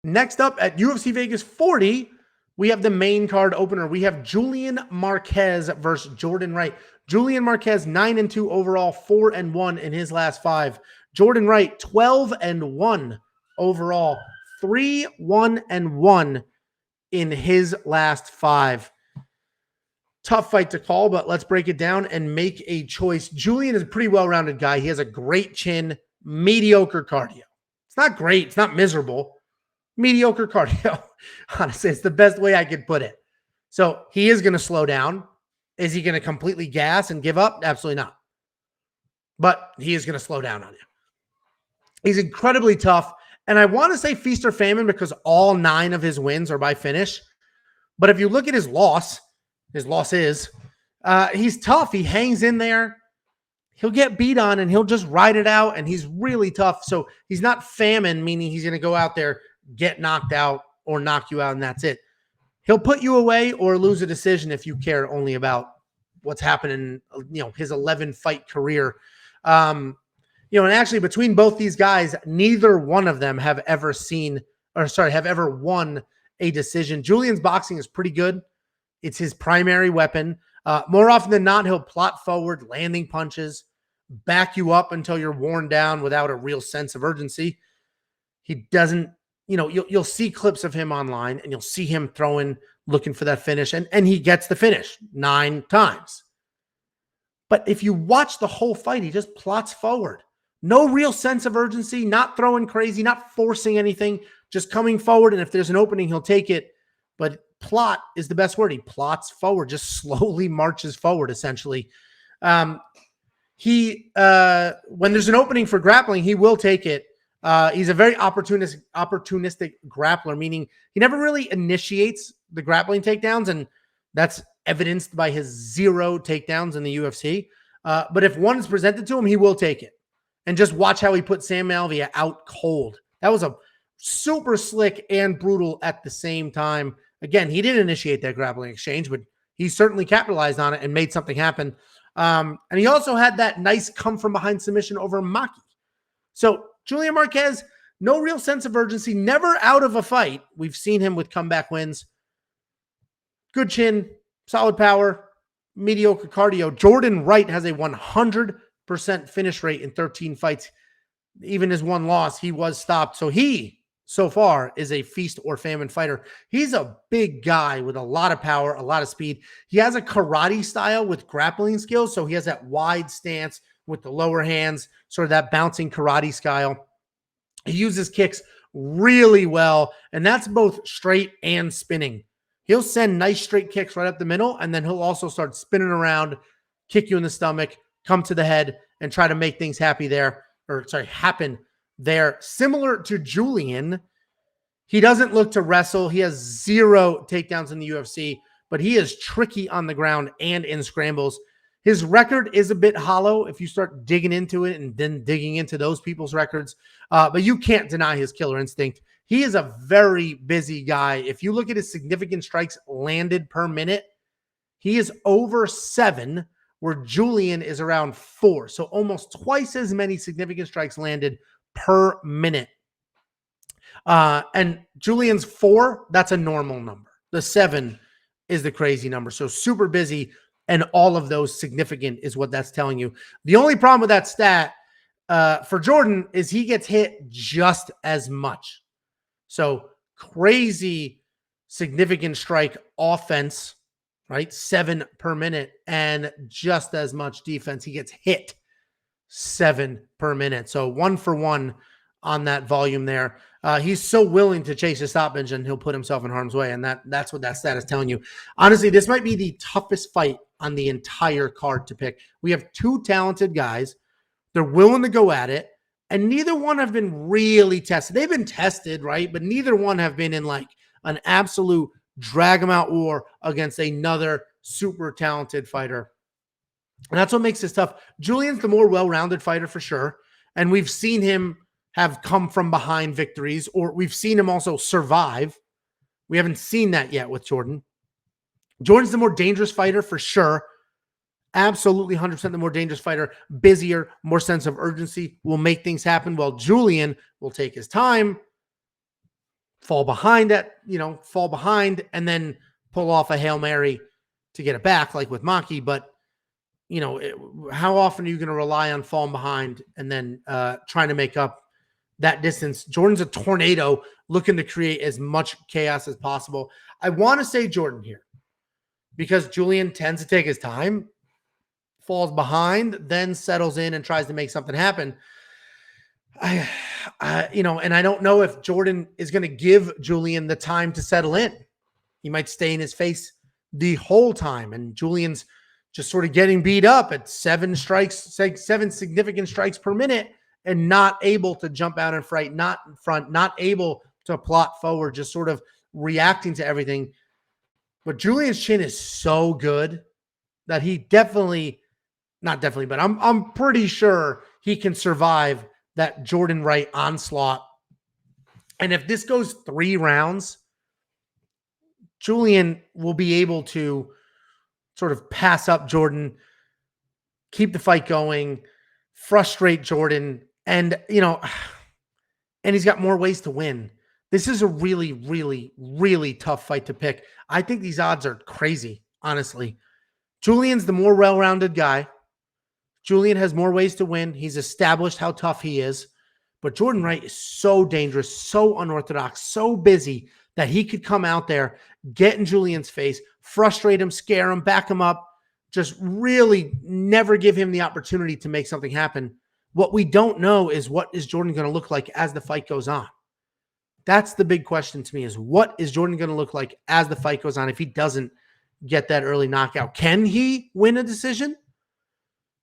Next up at UFC Vegas 40, we have the main card opener. We have Julian Marquez versus Jordan Wright. Julian Marquez, 9-2 overall, 4-1 in his last 5. Jordan Wright, 12-1 overall, 3-1-1 in his last 5. Tough fight to call, but let's break it down and make a choice. Julian is a pretty well-rounded guy. He has a great chin, mediocre cardio. It's not great. It's not miserable. Mediocre cardio. Honestly, it's the best way I could put it. So he is going to slow down. Is he going to completely gas and give up? Absolutely not. But he is going to slow down on you. He's incredibly tough. And I want to say feast or famine because all 9 of his wins are by finish. But if you look at his loss is, he's tough. He hangs in there. He'll get beat on and he'll just ride it out. And he's really tough. So he's not famine, meaning he's going to go out there, get knocked out or knock you out, and that's it. He'll put you away or lose a decision if you care only about what's happening, his 11-fight career. And actually between both these guys, neither one of them have ever won a decision. Julian's boxing is pretty good. It's his primary weapon. More often than not, he'll plot forward, landing punches, back you up until you're worn down without a real sense of urgency. He doesn't, you'll see clips of him online and you'll see him throwing, looking for that finish, and he gets the finish 9 times. But if you watch the whole fight, he just plots forward. No real sense of urgency, not throwing crazy, not forcing anything, just coming forward. And if there's an opening, he'll take it. But plot is the best word. He plots forward, just slowly marches forward, essentially. When there's an opening for grappling, he will take it. He's a very opportunistic grappler, meaning he never really initiates the grappling takedowns, and that's evidenced by his 0 takedowns in the UFC. But if one is presented to him, he will take it. And just watch how he put Sam Alvey out cold. That was a super slick and brutal at the same time. Again, he didn't initiate that grappling exchange, but he certainly capitalized on it and made something happen. And he also had that nice come-from-behind submission over Maki. So Julian Marquez, no real sense of urgency, never out of a fight. We've seen him with comeback wins. Good chin, solid power, mediocre cardio. Jordan Wright has a 100% finish rate in 13 fights. Even his 1 loss, he was stopped. So he, so far, is a feast or famine fighter. He's a big guy with a lot of power, a lot of speed. He has a karate style with grappling skills. So he has that wide stance with the lower hands, sort of that bouncing karate style. He uses kicks really well, and that's both straight and spinning. He'll send nice straight kicks right up the middle, and then he'll also start spinning around, kick you in the stomach, come to the head, and try to make things happen there. Similar to Julian, he doesn't look to wrestle. He has 0 takedowns in the UFC, but he is tricky on the ground and in scrambles. His record is a bit hollow if you start digging into it and then digging into those people's records, but you can't deny his killer instinct. He is a very busy guy. If you look at his significant strikes landed per minute, he is over 7, where Julian is around 4. So almost twice as many significant strikes landed per minute. And Julian's 4, that's a normal number. The 7 is the crazy number. So super busy, and all of those significant is what that's telling you. The only problem with that stat for Jordan is he gets hit just as much. So crazy significant strike offense, right? 7 per minute, and just as much defense. He gets hit 7 per minute. So 1 for 1 on that volume there. He's so willing to chase a stoppage, and he'll put himself in harm's way. And that's what that stat is telling you. Honestly, this might be the toughest fight on the entire card to pick. We have 2 talented guys. They're willing to go at it, and neither one have been really tested. They've been tested, right? But neither one have been in like an absolute drag them out war against another super talented fighter. And that's what makes this tough. Julian's the more well-rounded fighter for sure. And we've seen him have come from behind victories, or we've seen him also survive. We haven't seen that yet with Jordan. Jordan's the more dangerous fighter for sure. Absolutely 100% the more dangerous fighter. Busier, more sense of urgency, will make things happen. While Julian will take his time, fall behind and then pull off a Hail Mary to get it back, like with Maki. But, how often are you going to rely on falling behind and then trying to make up that distance? Jordan's a tornado looking to create as much chaos as possible. I want to say Jordan here because Julian tends to take his time, falls behind, then settles in and tries to make something happen. And I don't know if Jordan is going to give Julian the time to settle in. He might stay in his face the whole time, and Julian's just sort of getting beat up at 7 significant strikes per minute and not able to jump out in front, not able to plot forward, just sort of reacting to everything. But Julian's chin is so good that he I'm pretty sure he can survive that Jordan Wright onslaught. And if this goes 3 rounds, Julian will be able to sort of pass up Jordan, keep the fight going, frustrate Jordan, and he's got more ways to win. This is a really, really, really tough fight to pick. I think these odds are crazy, honestly. Julian's the more well-rounded guy. Julian has more ways to win. He's established how tough he is. But Jordan Wright is so dangerous, so unorthodox, so busy that he could come out there, get in Julian's face, frustrate him, scare him, back him up, just really never give him the opportunity to make something happen. What we don't know is what is Jordan going to look like as the fight goes on. That's the big question to me, is what is Jordan going to look like as the fight goes on if he doesn't get that early knockout? Can he win a decision?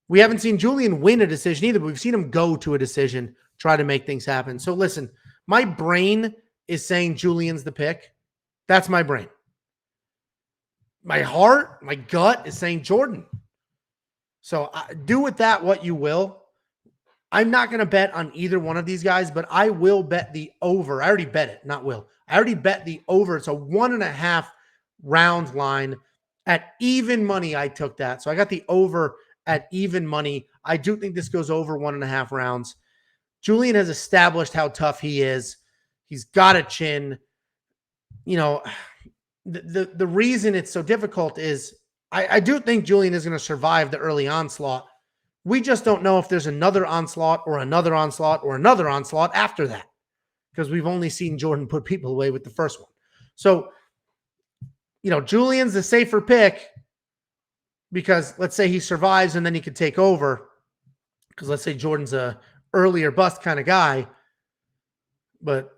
We haven't seen Julian win a decision either, but we've seen him go to a decision, try to make things happen. So listen, my brain is saying Julian's the pick. That's my brain. My heart, my gut is saying Jordan. So do with that what you will. I'm not going to bet on either one of these guys, but I will bet the over. I already bet it, not will. I already bet the over. It's a 1.5 round line at even money. I took that. So I got the over at even money. I do think this goes over 1.5 rounds. Julian has established how tough he is. He's got a chin. The reason it's so difficult is I do think Julian is going to survive the early onslaught. We just don't know if there's another onslaught or another onslaught or another onslaught after that, because we've only seen Jordan put people away with the first one. So, Julian's the safer pick because let's say he survives and then he could take over, because let's say Jordan's a earlier bust kind of guy. But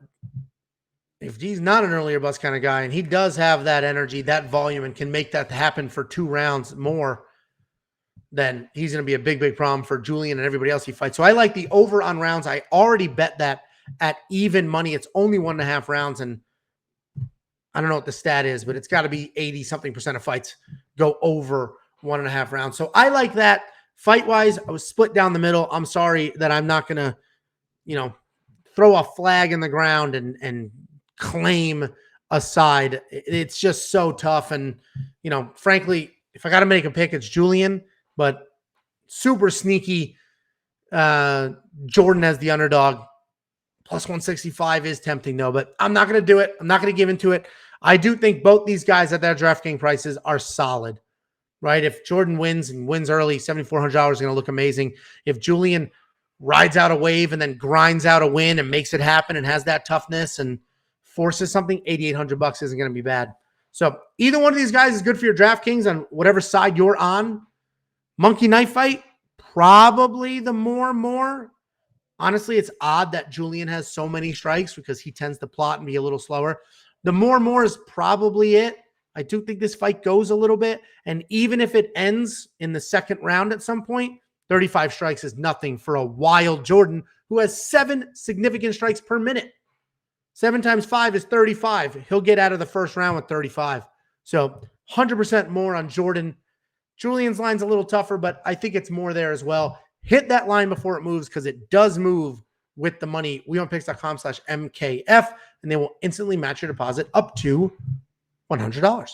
if he's not an earlier bust kind of guy and he does have that energy, that volume, and can make that happen for 2 rounds more, then he's going to be a big, big problem for Julian and everybody else he fights. So I like the over on rounds. I already bet that at even money. It's only 1.5 rounds, and I don't know what the stat is, but it's got to be 80-something% of fights go over 1.5 rounds. So I like that. Fight-wise, I was split down the middle. I'm sorry that I'm not going to, throw a flag in the ground and claim a side. It's just so tough. And, frankly, if I got to make a pick, it's Julian, but super sneaky Jordan as the underdog. Plus 165 is tempting, though, but I'm not going to do it. I'm not going to give into it. I do think both these guys at their DraftKings prices are solid, right? If Jordan wins and wins early, $7,400 is going to look amazing. If Julian rides out a wave and then grinds out a win and makes it happen and has that toughness and forces something, $8,800 isn't going to be bad. So either one of these guys is good for your DraftKings on whatever side you're on. Monkey knife fight, probably the more. Honestly, it's odd that Julian has so many strikes because he tends to plot and be a little slower. The more is probably it. I do think this fight goes a little bit. And even if it ends in the second round at some point, 35 strikes is nothing for a wild Jordan who has 7 significant strikes per minute. 7 times 5 is 35. He'll get out of the first round with 35. So 100% more on Jordan. Julian's line's a little tougher, but I think it's more there as well. Hit that line before it moves, because it does move with the money. wewantpicks.com/MKF, and they will instantly match your deposit up to $100.